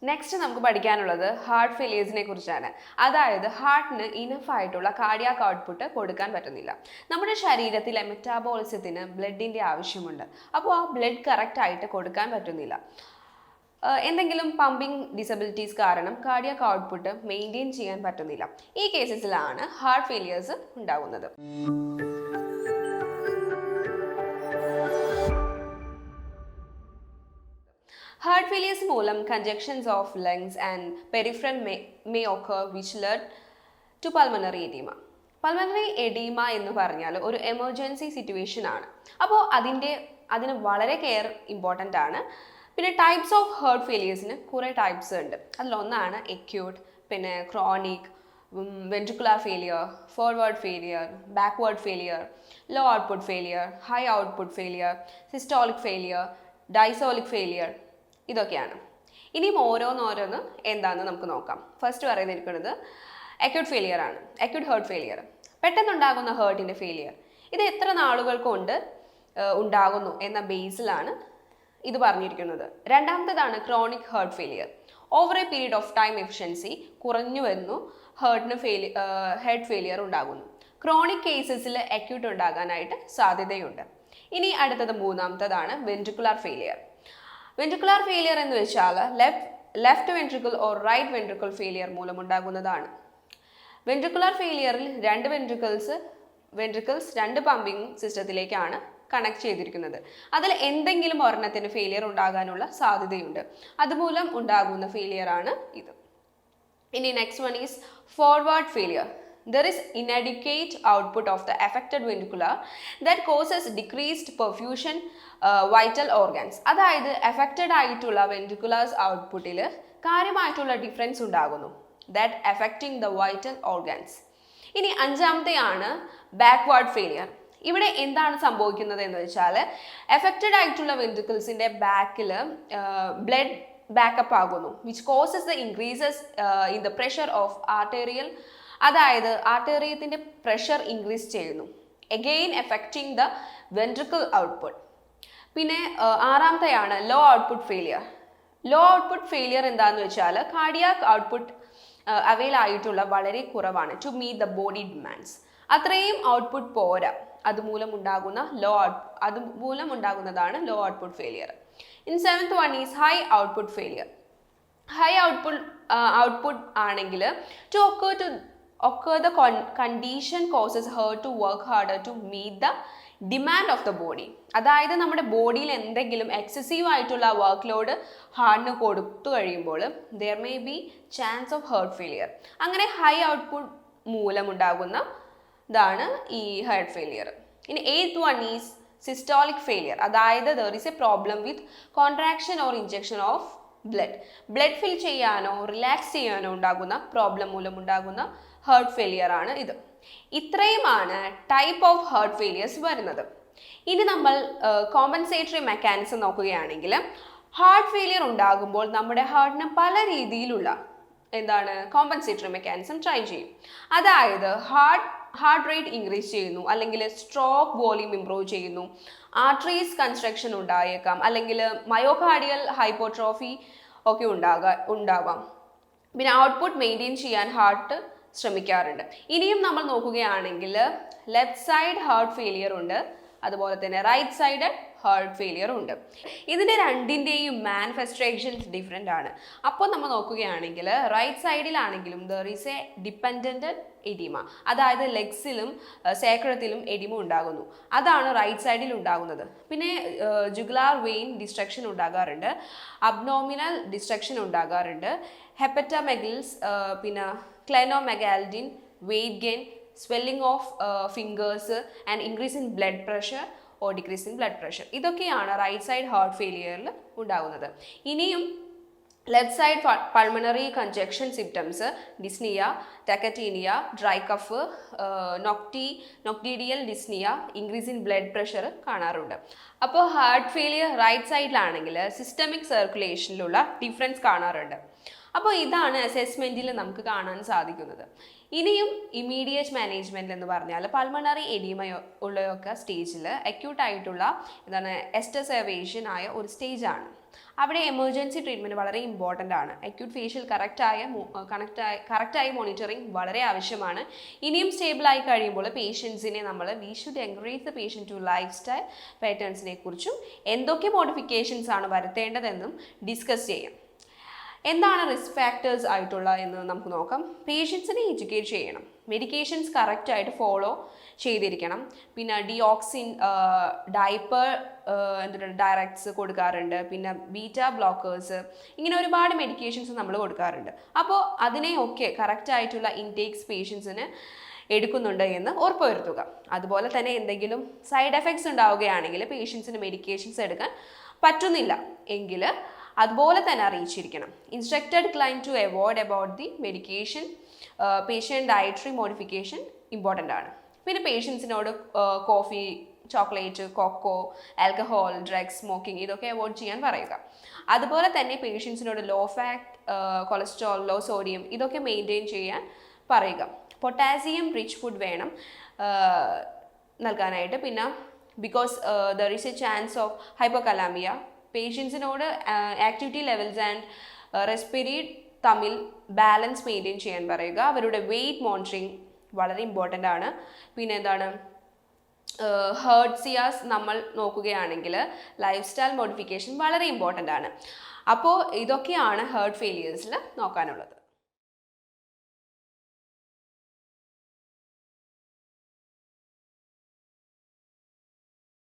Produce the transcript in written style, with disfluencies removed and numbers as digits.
Next നമുക്ക് പഠിക്കാനുള്ളത് heart ഫെയിലിയേഴ്സിനെ കുറിച്ചാണ്. അതായത് ഹാർട്ടിന് ഇനഫ് ആയിട്ടുള്ള കാർഡിയാക് ഔട്ട്പുട്ട് കൊടുക്കാൻ പറ്റുന്നില്ല. നമ്മുടെ ശരീരത്തിലെ മെറ്റാബോളിസത്തിന് ബ്ലഡിൻ്റെ ആവശ്യമുണ്ട്. അപ്പോൾ ആ ബ്ലഡ് കറക്റ്റ് ആയിട്ട് കൊടുക്കാൻ പറ്റുന്നില്ല. എന്തെങ്കിലും പമ്പിങ് ഡിസബിലിറ്റീസ് കാരണം കാർഡിയാക് ഔട്ട്പുട്ട് മെയിൻറ്റെയിൻ ചെയ്യാൻ പറ്റുന്നില്ല. ഈ കേസസിലാണ് ഹാർട്ട് ഫെയിലിയേഴ്സ് ഉണ്ടാകുന്നത്. Heart failures മൂലം congestions of lungs and peripheral may occur which led to pulmonary edema. Pulmonary oedema എന്ന് പറഞ്ഞാൽ ഒരു എമർജൻസി സിറ്റുവേഷൻ ആണ്. അപ്പോൾ അതിന് വളരെ കെയർ ഇമ്പോർട്ടൻ്റ് ആണ്. പിന്നെ ടൈപ്സ് ഓഫ് ഹാർട്ട് ഫെയിലിയേഴ്സിന് കുറേ ടൈപ്സ് ഉണ്ട്. അതിലൊന്നാണ് എക്യൂട്ട്, പിന്നെ chronic, ventricular failure, forward failure, backward failure, low output failure, high output failure, systolic failure, diastolic failure, ഇതൊക്കെയാണ്. ഇനിയും ഓരോന്നോരോന്ന് എന്താണെന്ന് നമുക്ക് നോക്കാം. ഫസ്റ്റ് പറയുന്നിരിക്കുന്നത് അക്യൂട്ട് ഫെയിലിയർ ആണ്. അക്യൂട്ട് ഹാർട്ട് ഫെയിലിയർ പെട്ടെന്നുണ്ടാകുന്ന ഹാർട്ടിൻ്റെ ഫെയിലിയർ. ഇത് എത്ര നാളുകൾ കൊണ്ട് ഉണ്ടാകുന്നു എന്ന ബേസിലാണ് ഇത് പറഞ്ഞിരിക്കുന്നത്. രണ്ടാമത്തേതാണ് chronic heart failure. Over a period of time efficiency കുറഞ്ഞു വരുന്നു ഹാർട്ടിന് ഹെഡ് ഫെയിലിയർ ഉണ്ടാകുന്നു. ക്രോണിക് കേസസിൽ അക്യൂട്ട് ഉണ്ടാകാനായിട്ട് സാധ്യതയുണ്ട്. ഇനി അടുത്തത് മൂന്നാമത്തേതാണ് വെൻട്രിക്കുലാർ ഫെയിലിയർ. വെൻട്രിക്കുലാർ ഫെയിലിയർ എന്ന് വെച്ചാൽ left ventricle or right ventricle failure മൂലമുണ്ടാകുന്നതാണ്. വെൻട്രിക്കുലാർ ഫെയിലിയറിൽ രണ്ട് വെൻട്രിക്കിൾസ് രണ്ട് പമ്പിങ് സിസ്റ്റത്തിലേക്കാണ് കണക്ട് ചെയ്തിരിക്കുന്നത്. അതിൽ എന്തെങ്കിലും ഒരെണ്ണത്തിന് ഫെയിലിയർ ഉണ്ടാകാനുള്ള സാധ്യതയുണ്ട്. അതുമൂലം ഉണ്ടാകുന്ന ഫെയിലിയർ ആണ് ഇത്. ഇനി next one is forward failure. There is inadequate output of the affected ventricular that causes decreased perfusion vital organs. അതായത് affected ആയിട്ടുള്ള ventriculars ഔട്ട്പുട്ടിൽ കാര്യമായിട്ടുള്ള ഡിഫറൻസ് ഉണ്ടാകുന്നു. That affecting the vital organs. ഇനി അഞ്ചാമത്തെയാണ് ബാക്ക്വേർഡ് ഫെയിലിയർ. ഇവിടെ എന്താണ് സംഭവിക്കുന്നത് എന്ന് വെച്ചാൽ affected ആയിട്ടുള്ള വെൻട്രിക്കിൾസിൻ്റെ ബാക്കിൽ ബ്ലഡ് ബാക്കപ്പ് ആകുന്നു, which causes the increases in the pressure of arterial, അതായത് ആർട്ടേറിയത്തിൻ്റെ പ്രഷർ ഇൻക്രീസ് ചെയ്യുന്നു, again affecting the ventricle output. പിന്നെ ആറാമത്തെയാണ് low output failure. Low output failure എന്താണെന്ന് വെച്ചാൽ കാർഡിയാക് ഔട്ട്പുട്ട് അവൈൽ ആയിട്ടുള്ള വളരെ കുറവാണ് to meet the body demands. അത്രയും ഔട്ട്പുട്ട് പോരാ. അതുമൂലം ഉണ്ടാകുന്നതാണ് low output failure. In seventh one is high output failure. High output ആണെങ്കിൽ occur the condition causes her to work harder to meet the demand of the body. അതായത് നമ്മുടെ ബോഡിയിൽ എന്തെങ്കിലും excessive ആയിട്ടുള്ള വർക്ക് ലോഡ് ഹാർട്ടിന് കൊടുത്തു കഴിയുമ്പോൾ there may be chance of heart failure. അങ്ങനെ ഹൈ ഔട്ട്പുട്ട് മൂലമുണ്ടാകുന്നതാണ് ഈ ഹാർട്ട് ഫെയിലിയർ. ഇനി eighth one is systolic failure. അതായത് there is a problem with contraction or injection of blood fill ചെയ്യാനോ റിലാക്സ് ചെയ്യാനോ ഉണ്ടാകുന്ന പ്രോബ്ലം മൂലമുണ്ടാകുന്ന ഹാർട്ട് ഫെയിലിയർ ആണ് ഇത്. ഇത്രയുമാണ് ടൈപ്പ് ഓഫ് ഹാർട്ട് ഫെയിലിയേഴ്സ് വരുന്നത്. ഇനി നമ്മൾ കോമ്പൻസേറ്ററി മെക്കാനിസം നോക്കുകയാണെങ്കിൽ ഹാർട്ട് ഫെയിലിയർ ഉണ്ടാകുമ്പോൾ നമ്മുടെ ഹാർട്ടിന് പല രീതിയിലുള്ള കോമ്പൻസേറ്ററി മെക്കാനിസം ട്രൈ ചെയ്യും. അതായത് ഹാർട്ട് റേറ്റ് ഇൻക്രീസ് ചെയ്യുന്നു, അല്ലെങ്കിൽ സ്ട്രോക്ക് വോളിയം ഇംപ്രൂവ് ചെയ്യുന്നു, ആർട്ടറീസ് കൺസ്ട്രക്ഷൻ ഉണ്ടായേക്കാം, അല്ലെങ്കിൽ മയോകാർഡിയൽ ഹൈപ്പോട്രോഫി ഒക്കെ ഉണ്ടാവാം. പിന്നെ ഔട്ട്പുട്ട് മെയിൻറ്റെയിൻ ചെയ്യാൻ ഹാർട്ട് ശ്രമിക്കാറുണ്ട്. ഇനിയും നമ്മൾ നോക്കുകയാണെങ്കിൽ ലെഫ്റ്റ് സൈഡ് ഹാർട്ട് ഫെയിലിയർ ഉണ്ട്, അതുപോലെ തന്നെ റൈറ്റ് സൈഡ് ഹാർട്ട് ഫെയിലിയർ ഉണ്ട്. ഇതിൻ്റെ രണ്ടിൻ്റെയും മാനിഫെസ്റ്റേഷൻസ് ഡിഫറെൻ്റ് ആണ്. അപ്പോൾ നമ്മൾ നോക്കുകയാണെങ്കിൽ റൈറ്റ് സൈഡിലാണെങ്കിലും there is a dependent oedema, അതായത് ലെഗ്സിലും സേക്രത്തിലും എഡിമ ഉണ്ടാകുന്നു. അതാണ് റൈറ്റ് സൈഡിൽ ഉണ്ടാകുന്നത്. പിന്നെ ജുഗുലാർ വെയിൻ ഡിസ്ട്രക്ഷൻ ഉണ്ടാകാറുണ്ട്, അബ്നോമിനൽ ഡിസ്ട്രക്ഷൻ ഉണ്ടാകാറുണ്ട്, ഹെപ്പറ്റമെഗിൽസ്, പിന്നെ ക്ലെനോമെഗാൽഡിൻ, weight gain, swelling of fingers and increase in blood pressure or decrease in blood pressure. ഇതൊക്കെയാണ് റൈറ്റ് സൈഡ് ഹാർട്ട് ഫെയിലിയറിൽ ഉണ്ടാകുന്നത്. ഇനിയും left side pulmonary congestion symptoms dyspnoea, tachypnoea, dry cough, nocturnal dyspnoea, increase in blood pressure കാണാറുണ്ട്. അപ്പോൾ heart failure right സൈഡിലാണെങ്കിൽ systemic സർക്കുലേഷനിലുള്ള difference കാണാറുണ്ട്. അപ്പോൾ ഇതാണ് അസസ്മെൻറ്റിൽ നമുക്ക് കാണാൻ സാധിക്കുന്നത്. ഇനിയും ഇമ്മീഡിയറ്റ് മാനേജ്മെൻറ്റ് എന്ന് പറഞ്ഞാൽ പൾമണറി എഡീമ ഉള്ളയൊക്കെ സ്റ്റേജിൽ അക്യൂട്ടായിട്ടുള്ള എസ്റ്റസേവേഷൻ ആയ ഒരു സ്റ്റേജാണ്. അവിടെ എമർജൻസി ട്രീറ്റ്മെൻറ്റ് വളരെ ഇമ്പോർട്ടൻ്റ് ആണ്. അക്യൂട്ട് ഫേഷ്യൽ കറക്റ്റായി മോണിറ്ററിങ് വളരെ ആവശ്യമാണ്. ഇനിയും സ്റ്റേബിളായി കഴിയുമ്പോൾ പേഷ്യൻസിനെ we should encourage the patient to lifestyle പാറ്റേൺസിനെ കുറിച്ചും എന്തൊക്കെ മോഡിഫിക്കേഷൻസ് ആണ് വരുത്തേണ്ടതെന്നും ഡിസ്കസ് ചെയ്യാം. എന്താണ് റിസ്ക് ഫാക്ടേഴ്സ് ആയിട്ടുള്ള എന്ന് നമുക്ക് നോക്കാം. പേഷ്യൻസിനെ എഡ്യൂക്കേറ്റ് ചെയ്യണം. മെഡിക്കേഷൻസ് കറക്റ്റായിട്ട് ഫോളോ ചെയ്തിരിക്കണം. പിന്നെ ഡിയോക്സിൻ, ഡൈപ്പർ ഡയറക്ട്സ് കൊടുക്കാറുണ്ട്. പിന്നെ ബീറ്റ ബ്ലോക്കേഴ്സ്, ഇങ്ങനെ ഒരുപാട് മെഡിക്കേഷൻസ് നമ്മൾ കൊടുക്കാറുണ്ട്. അപ്പോൾ അതിനെയൊക്കെ കറക്റ്റായിട്ടുള്ള ഇൻടേക്സ് പേഷ്യൻസിന് എടുക്കുന്നുണ്ട് എന്ന് ഉറപ്പുവരുത്തുക. അതുപോലെ തന്നെ എന്തെങ്കിലും സൈഡ് എഫക്ട്സ് ഉണ്ടാവുകയാണെങ്കിൽ പേഷ്യൻസിന് മെഡിക്കേഷൻസ് എടുക്കാൻ പറ്റുന്നില്ല എങ്കിൽ അതുപോലെ തന്നെ അറിയിച്ചിരിക്കണം. Instructed client to avoid about the medication, patient dietary modification important ആണ്. പിന്നെ പേഷ്യൻസിനോട് coffee, chocolate, cocoa, alcohol, drugs, smoking ഇതൊക്കെ അവോയ്ഡ് ചെയ്യാൻ പറയുക. അതുപോലെ തന്നെ പേഷ്യൻസിനോട് low fat, cholesterol, low sodium ഇതൊക്കെ മെയിൻറ്റെയിൻ ചെയ്യാൻ പറയുക. പൊട്ടാസ്യം റിച്ച് ഫുഡ് വേണം നൽകാനായിട്ട്. പിന്നെ because there is a chance of hypokalaemia, പേഷ്യൻസിനോട് ആക്ടിവിറ്റി ലെവൽസ് ആൻഡ് റെസ്പിറേറ്ററി തമ്മിൽ ബാലൻസ് മെയിൻറ്റെയിൻ ചെയ്യാൻ പറയുക. അവരുടെ വെയിറ്റ് മോണിറ്ററിങ് വളരെ ഇമ്പോർട്ടൻ്റ് ആണ്. പിന്നെ എന്താണ്, ഹെർട്സിയാസ് നമ്മൾ നോക്കുകയാണെങ്കിൽ ലൈഫ് സ്റ്റൈൽ മോഡിഫിക്കേഷൻ വളരെ ഇമ്പോർട്ടൻ്റ് ആണ്. അപ്പോൾ ഇതൊക്കെയാണ് ഹേർട്ട് ഫെയിലിയേഴ്സിൽ നോക്കാനുള്ളത്.